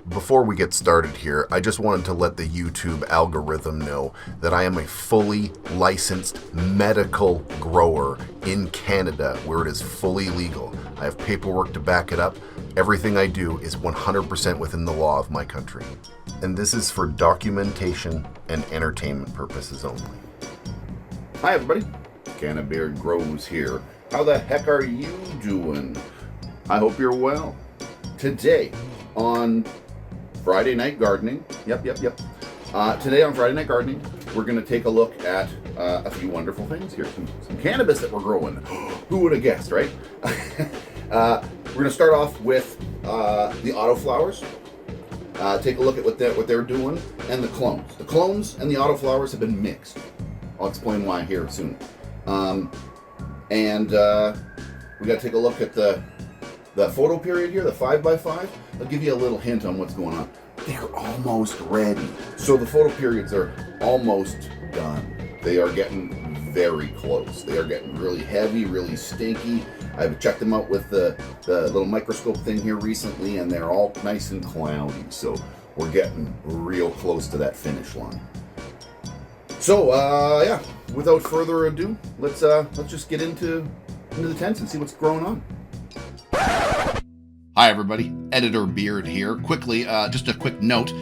Before we get started here, I just wanted to let the YouTube algorithm know that I am a fully licensed medical grower in Canada, where it is fully legal. I have paperwork to back it up. Everything I do is 100% within the law of my country. And this is for documentation and entertainment purposes only. Hi everybody, CANNABEARD Grows here. How the heck are you doing? I hope you're well. Today on Friday Night Gardening, today on Friday Night Gardening, we're going to take a look at a few wonderful things here. Some cannabis that we're growing. Who would have guessed, right? We're going to start off with the autoflowers. Take a look at what they're doing, and the clones. The clones and the autoflowers have been mixed. I'll explain why here soon. We got to take a look at the photo period here, the 5x5. I'll give you a little hint on what's going on. They're almost ready. So the photo periods are almost done. They are getting very close. They are getting really heavy, really stinky. I've checked them out with the little microscope thing here recently, and they're all nice and cloudy. So we're getting real close to that finish line. So yeah, without further ado, let's just get into the tents and see what's growing on. Hi everybody, Editor Beard here. Quickly, just a quick note.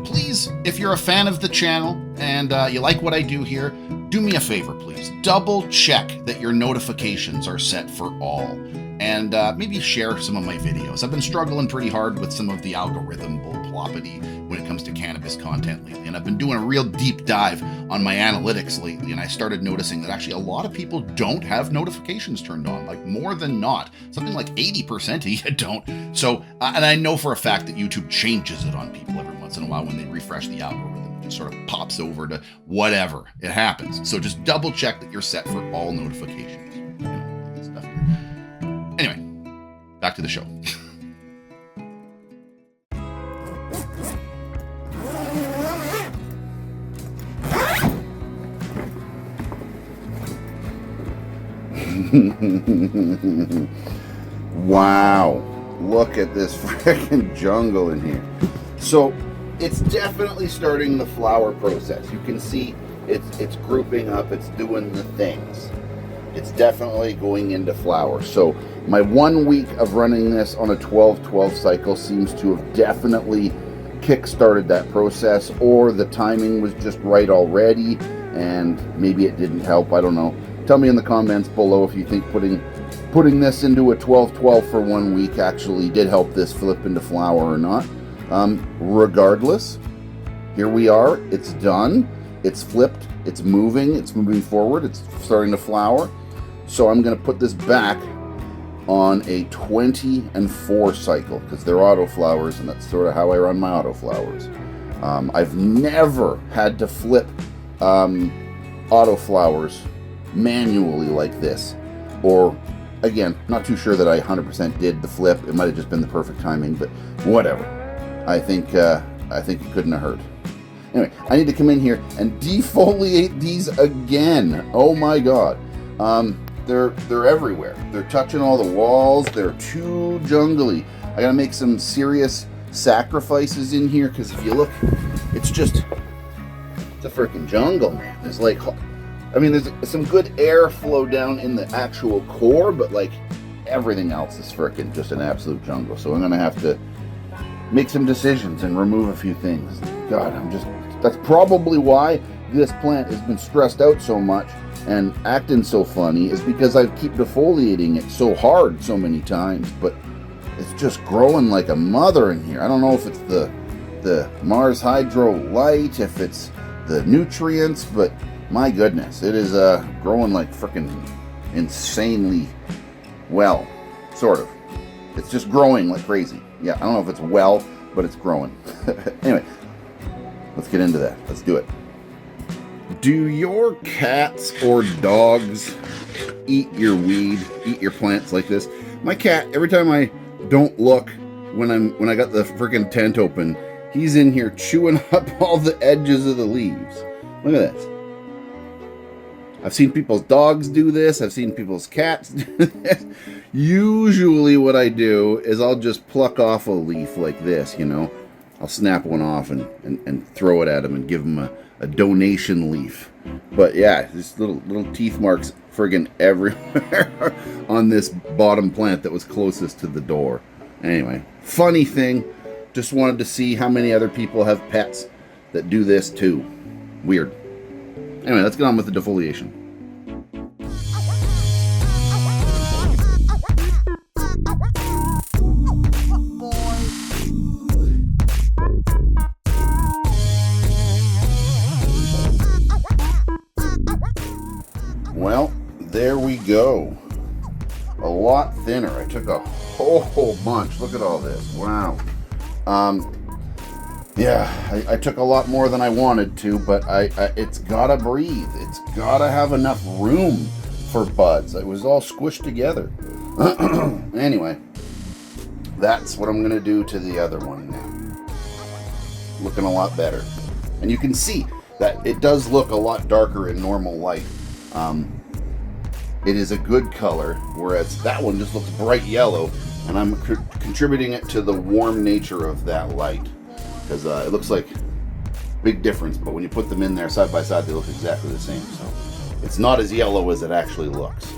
Please, if you're a fan of the channel and you like what I do here, do me a favor, please. Double check that your notifications are set for all. And maybe share some of my videos. I've been struggling pretty hard with some of the algorithm bullploppity when it comes to cannabis content lately. And I've been doing a real deep dive on my analytics lately. And I started noticing that actually a lot of people don't have notifications turned on, like more than not. Something like 80% of you don't. So, and I know for a fact that YouTube changes it on people every once in a while when they refresh the algorithm. It sort of pops over to whatever. It happens. So just double check that you're set for all notifications. You know, that stuff here. Anyway, back to the show. Wow, look at this freaking jungle in here. So it's definitely starting the flower process. You can see it's grouping up, it's doing the things. It's definitely going into flower. So my 1 week of running this on a 12-12 cycle seems to have definitely kick-started that process, or the timing was just right already and maybe it didn't help. I don't know. Tell me in the comments below if you think putting this into a 12-12 for 1 week actually did help this flip into flower or not. Regardless, here we are. It's done. It's flipped. It's moving forward. It's starting to flower. So I'm going to put this back on a 20-4 cycle because they're autoflowers, and that's sort of how I run my autoflowers. I've never had to flip autoflowers manually like this, or again, not too sure that I 100% did the flip. It might have just been the perfect timing, but whatever. I think it couldn't have hurt. Anyway, I need to come in here and defoliate these again. Oh my god. They're everywhere. They're touching all the walls. They're too jungly. I gotta make some serious sacrifices in here, because if you look, it's a freaking jungle, man. There's like, I mean, there's some good airflow down in the actual core, but like everything else is freaking just an absolute jungle. So I'm gonna have to make some decisions and remove a few things. God, that's probably why this plant has been stressed out so much and acting so funny, is because I keep defoliating it so hard so many times, but it's just growing like a mother in here. I don't know if it's the MARSHYDRO light, if it's the nutrients, but my goodness, it is growing like freaking insanely well, sort of. It's just growing like crazy. Yeah, I don't know if it's well, but it's growing. Anyway, let's get into that. Let's do it. Do your cats or dogs eat your weed, eat your plants like this? My cat, every time I don't look when I got the freaking tent open, he's in here chewing up all the edges of the leaves. Look at this. I've seen people's dogs do this. I've seen people's cats do this. Usually what I do is I'll just pluck off a leaf like this, you know. I'll snap one off and throw it at him and give him a donation leaf. But yeah, there's little teeth marks friggin' everywhere on this bottom plant that was closest to the door. Anyway, funny thing, just wanted to see how many other people have pets that do this too. Weird. Anyway, let's get on with the defoliation. Well, there we go. A lot thinner. I took a whole bunch. Look at all this. Wow. Yeah, I took a lot more than I wanted to, but it's gotta breathe. It's gotta have enough room for buds. It was all squished together. Anyway, that's what I'm gonna do to the other one now. Looking a lot better. And you can see that it does look a lot darker in normal light. It is a good color, whereas that one just looks bright yellow, and I'm contributing it to the warm nature of that light, because it looks like a big difference, but when you put them in there side by side, they look exactly the same. So it's not as yellow as it actually looks.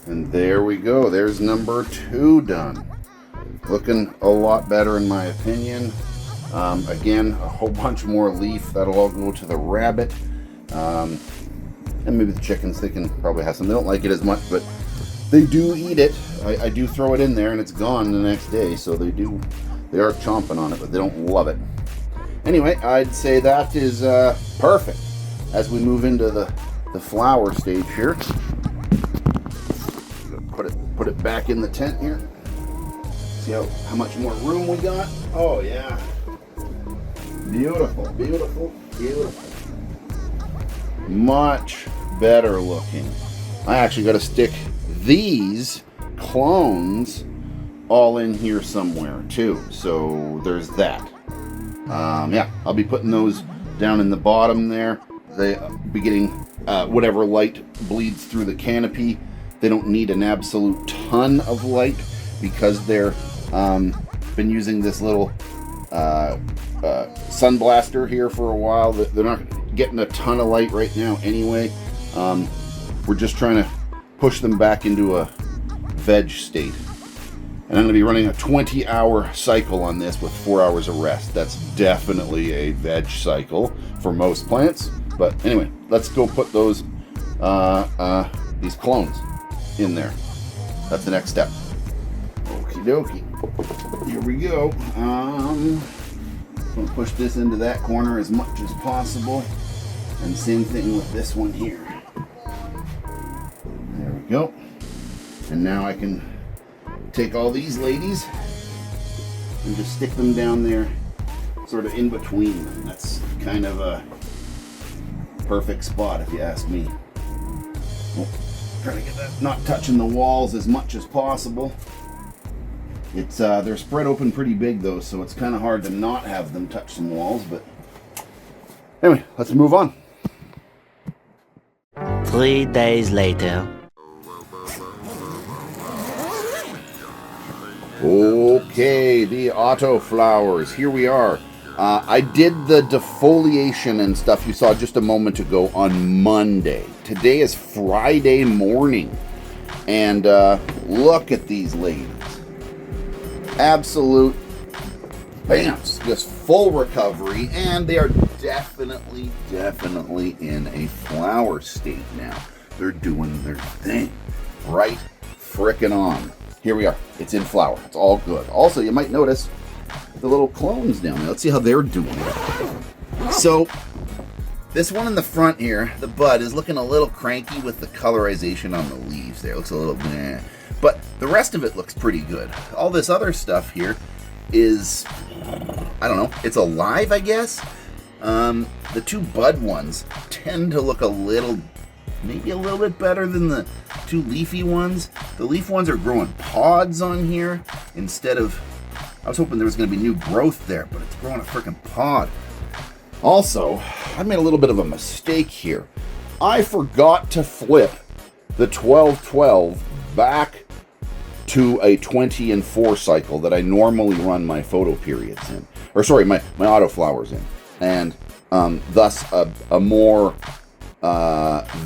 And there we go. There's number 2 done. Looking a lot better in my opinion. Again, a whole bunch more leaf. That'll all go to the rabbit. And maybe the chickens, they can probably have some. They don't like it as much, but they do eat it. I do throw it in there and it's gone the next day. So they are chomping on it, but they don't love it. Anyway, I'd say that is perfect. As we move into the flower stage here. Put it back in the tent here. See how much more room we got? Oh yeah. Beautiful, beautiful, beautiful. Much better looking. I actually got to stick these clones all in here somewhere too. So there's that. Yeah, I'll be putting those down in the bottom there. They'll be getting whatever light bleeds through the canopy. They don't need an absolute ton of light because they're been using this little sun blaster here for a while. They're not getting a ton of light right now anyway. We're just trying to push them back into a veg state. And I'm going to be running a 20-hour cycle on this with 4 hours of rest. That's definitely a veg cycle for most plants. But anyway, let's go put those these clones in there. That's the next step. Okie dokie. Here we go. I'm going to push this into that corner as much as possible. And same thing with this one here. There we go. And now I can take all these ladies and just stick them down there sort of in between them. That's kind of a perfect spot if you ask me. Oh, trying to get that not touching the walls as much as possible. It's they're spread open pretty big though, so it's kind of hard to not have them touch some walls, but anyway, let's move on. 3 days later. Okay, the AUTOFLOWERS. Here we are. I did the defoliation and stuff you saw just a moment ago on Monday. Today is Friday morning. And look at these ladies. Absolute bamps. Just full recovery. And they are definitely in a flower state now. They're doing their thing. Right frickin' on. Here we are. It's in flower. It's all good. Also, you might notice the little clones down there. Let's see how they're doing. So, this one in the front here, the bud, is looking a little cranky with the colorization on the leaves there. It looks a little meh. But the rest of it looks pretty good. All this other stuff here is, I don't know, it's alive, I guess. The two bud ones tend to look maybe a little bit better than the two leafy ones. The leaf ones are growing pods on here instead of, I was hoping there was going to be new growth there, but it's growing a freaking pod. Also, I made a little bit of a mistake here. I forgot to flip the 12-12 back to a 20 and 4 cycle that I normally run my photo periods in, or sorry, my autoflowers in, and thus a more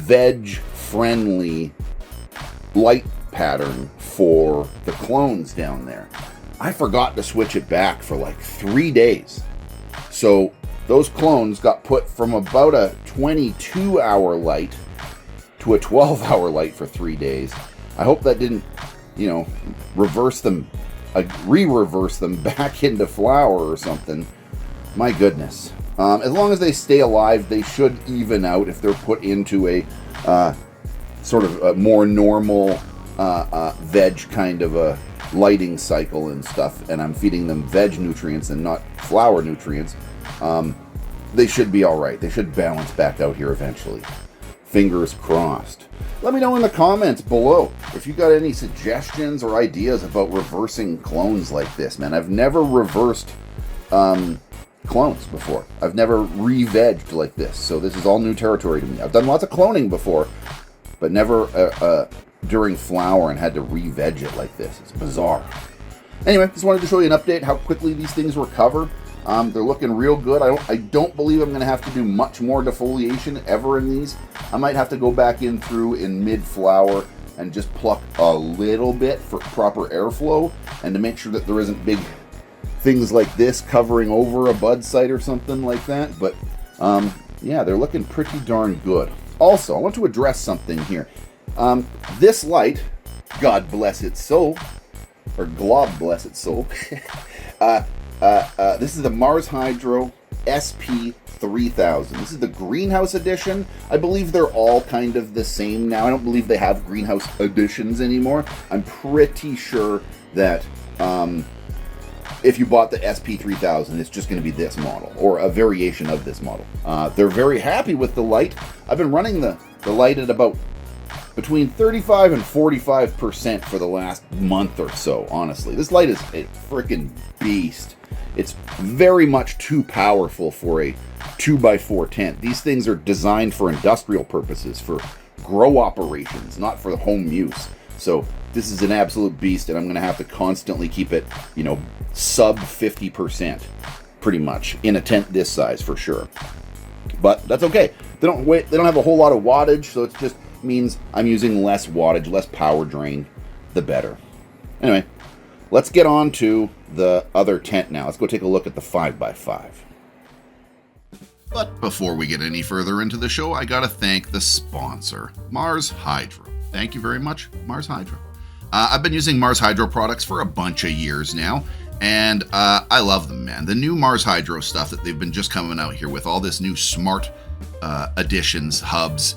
veg-friendly light pattern for the clones down there. I forgot to switch it back for like 3 days. So those clones got put from about a 22-hour light to a 12-hour light for 3 days. I hope that didn't, reverse them, re-reverse them back into flower or something. My goodness. As long as they stay alive, they should even out if they're put into a sort of a more normal veg kind of a lighting cycle and stuff, and I'm feeding them veg nutrients and not flower nutrients. They should be all right. They should balance back out here eventually. Fingers crossed. Let me know in the comments below if you got any suggestions or ideas about reversing clones like this, man. I've never reversed clones before. I've never re-vegged like this, so this is all new territory to me. I've done lots of cloning before, but never during flower and had to re-veg it like this. It's bizarre. Anyway, just wanted to show you an update how quickly these things recover. They're looking real good. I don't believe I'm going to have to do much more defoliation ever in these. I might have to go back in through in mid-flower and just pluck a little bit for proper airflow and to make sure that there isn't big things like this covering over a bud site or something like that. But yeah, they're looking pretty darn good. Also, I want to address something here. This light, God bless its soul, or glob bless its soul, this is the MARSHYDRO SP3000. This is the greenhouse edition. I believe they're all kind of the same now. I don't believe they have greenhouse editions anymore. I'm pretty sure that if you bought the SP3000, it's just going to be this model, or a variation of this model. They're very happy with the light. I've been running the light at about between 35 and 45% for the last month or so, honestly. This light is a freaking beast. It's very much too powerful for a 2x4 tent. These things are designed for industrial purposes, for grow operations, not for home use. So this is an absolute beast, and I'm going to have to constantly keep it, sub 50%, pretty much, in a tent this size for sure. But that's okay. They don't have a whole lot of wattage, so it just means I'm using less wattage, less power drain, the better. Anyway, let's get on to the other tent now. Let's go take a look at the 5x5. But before we get any further into the show, I gotta thank the sponsor, MARSHYDRO. Thank you very much, MARSHYDRO. I've been using MARSHYDRO products for a bunch of years now, and I love them, man. The new MARSHYDRO stuff that they've been just coming out here with, all this new smart additions, hubs,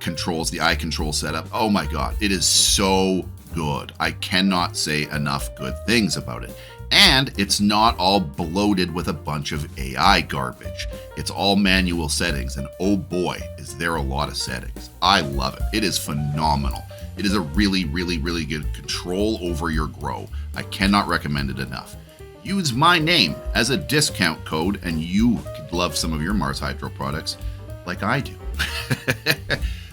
controls, the iControl setup. Oh my God, it is so good. I cannot say enough good things about it. And it's not all bloated with a bunch of AI garbage. It's all manual settings, and oh boy, is there a lot of settings. I love it. It is phenomenal. It is a really, really, really good control over your grow. I cannot recommend it enough. Use my name as a discount code, and you could love some of your MARSHYDRO products like I do.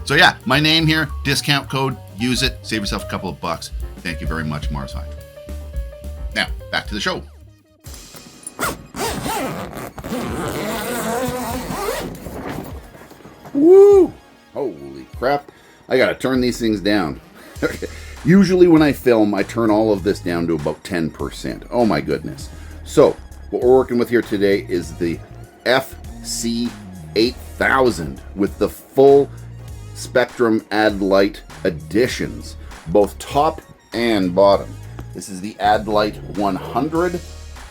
So yeah, my name here, discount code, use it, save yourself a couple of bucks. Thank you very much, MARSHYDRO. Now, back to the show. Woo! Holy crap. I gotta turn these things down. Usually when I film, I turn all of this down to about 10%. Oh my goodness. So, what we're working with here today is the FC8000 with the full spectrum add light additions, both top and bottom. This is the Add Light 100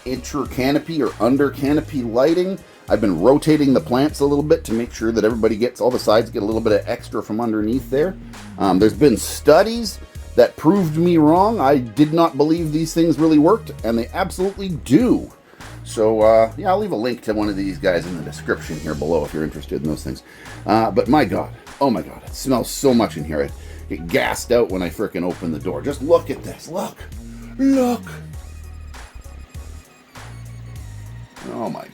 inter canopy or under canopy lighting. I've been rotating the plants a little bit to make sure that everybody gets, all the sides get a little bit of extra from underneath there. There's been studies that proved me wrong. I did not believe these things really worked, and they absolutely do. So, yeah, I'll leave a link to one of these guys in the description here below if you're interested in those things. But my God, oh my God, it smells so much in here. I get gassed out when I frickin' open the door. Just look at this. Look. Look. Oh my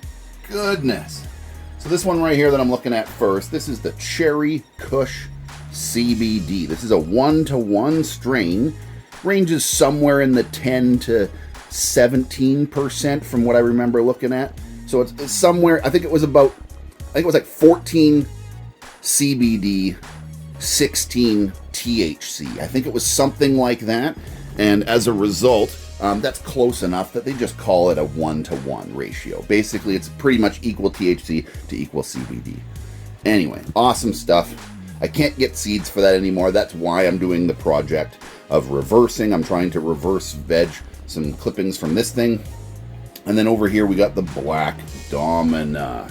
goodness. So this one right here that I'm looking at first, this is the Cherry Kush CBD. This is a 1-to-1 strain. Ranges somewhere in the 10 to 17% from what I remember looking at. So it's somewhere, I think it was like 14 CBD, 16 THC. I think it was something like that. And as a result, that's close enough that they just call it a 1-to-1 ratio. Basically, it's pretty much equal THC to equal CBD. Anyway, awesome stuff. I can't get seeds for that anymore. That's why I'm doing the project of reversing. I'm trying to reverse veg some clippings from this thing. And then over here we got the Black Domina.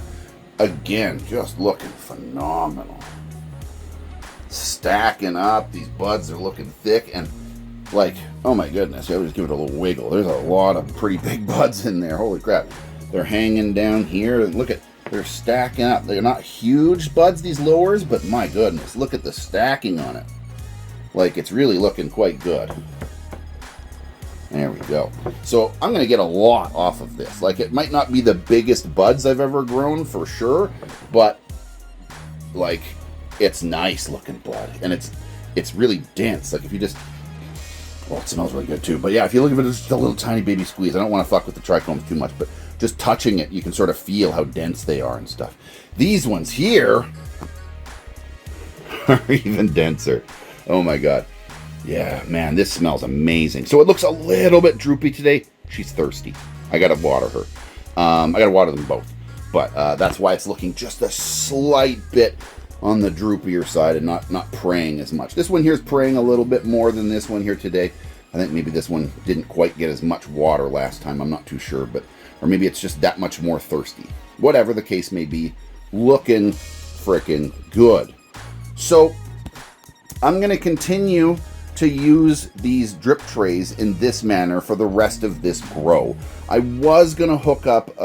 Again, just looking phenomenal. Stacking up. These buds are looking thick and like, oh my goodness, I would just give it a little wiggle. There's a lot of pretty big buds in there. Holy crap. They're hanging down here. Look at, they're stacking up. They're not huge buds, these lowers, but my goodness, look at the stacking on it. Like, it's really looking quite good. There we go. So I'm going to get a lot off of this. Like, it might not be the biggest buds I've ever grown for sure, but like, it's nice looking bud, and it's really dense. Like, if you just, well, it smells really good too. But yeah, if you look at it, it's just a little tiny baby squeeze. I don't want to fuck with the trichomes too much, but just touching it, you can sort of feel how dense they are and stuff. These ones here are even denser. Oh my God. Yeah, man, this smells amazing. So it looks a little bit droopy today. She's thirsty. I gotta water her. I gotta water them both. But that's why it's looking just a slight bit on the droopier side and not praying as much. This one here is praying a little bit more than this one here today. I think maybe this one didn't quite get as much water last time. I'm not too sure, but or maybe it's just that much more thirsty. Whatever the case may be, looking freaking good. So I'm going to continue to use these drip trays in this manner for the rest of this grow. I was going to hook up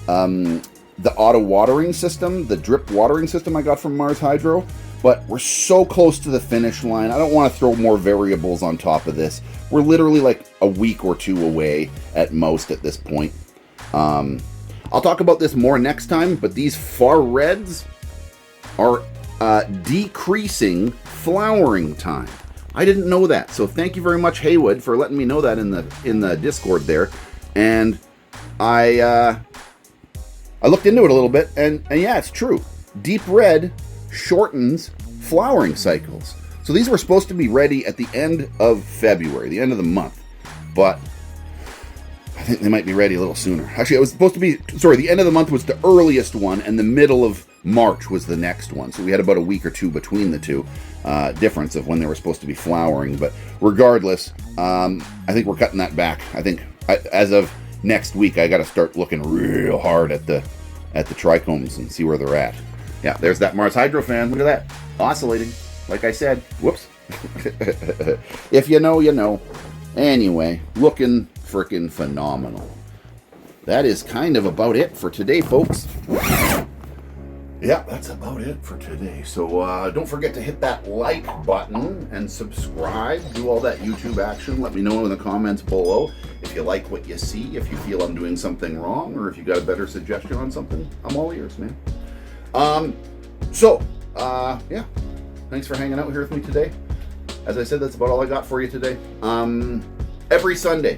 the auto watering system, the drip watering system I got from MARSHYDRO, but we're so close to the finish line. I don't want to throw more variables on top of this. We're literally like a week or two away at most at this point. I'll talk about this more next time, but these far reds are decreasing flowering time. I didn't know that, so thank you very much, Haywood, for letting me know that in the Discord there. And I looked into it a little bit, and yeah, it's true. Deep red shortens flowering cycles. So these were supposed to be ready at the end of February, the end of the month, but I think they might be ready a little sooner. Actually, it was supposed to be, sorry, the end of the month was the earliest one, and the middle of March was the next one. So we had about a week or two between the two difference of when they were supposed to be flowering. But regardless, I think we're cutting that back. I think as of next week, I got to start looking real hard at the trichomes and see where they're at. Yeah, there's that MARSHYDRO fan. Look at that, oscillating. Like I said, whoops. If you know, you know. Anyway, looking freaking phenomenal. That is kind of about it for today, folks. Yeah, that's about it for today. So don't forget to hit that like button and subscribe. Do all that YouTube action. Let me know in the comments below if you like what you see, if you feel I'm doing something wrong, or if you got a better suggestion on something. I'm all ears, man. Yeah. Thanks for hanging out here with me today. As I said, that's about all I got for you today. Every Sunday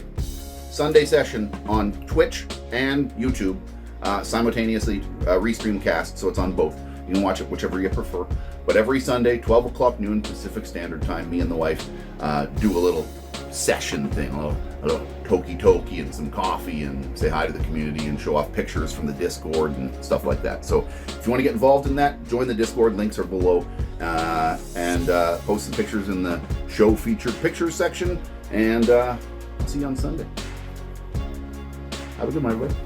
session on Twitch and YouTube, simultaneously restream cast, so it's on both. You can watch it whichever you prefer. But every Sunday, 12 o'clock noon Pacific Standard Time, me and the wife do a little session thing, a little toki and some coffee and say hi to the community and show off pictures from the Discord and stuff like that. So if you want to get involved in that, join the Discord. Links are below. And post some pictures in the show featured pictures section. And I'll see you on Sunday. Have a good one, everybody.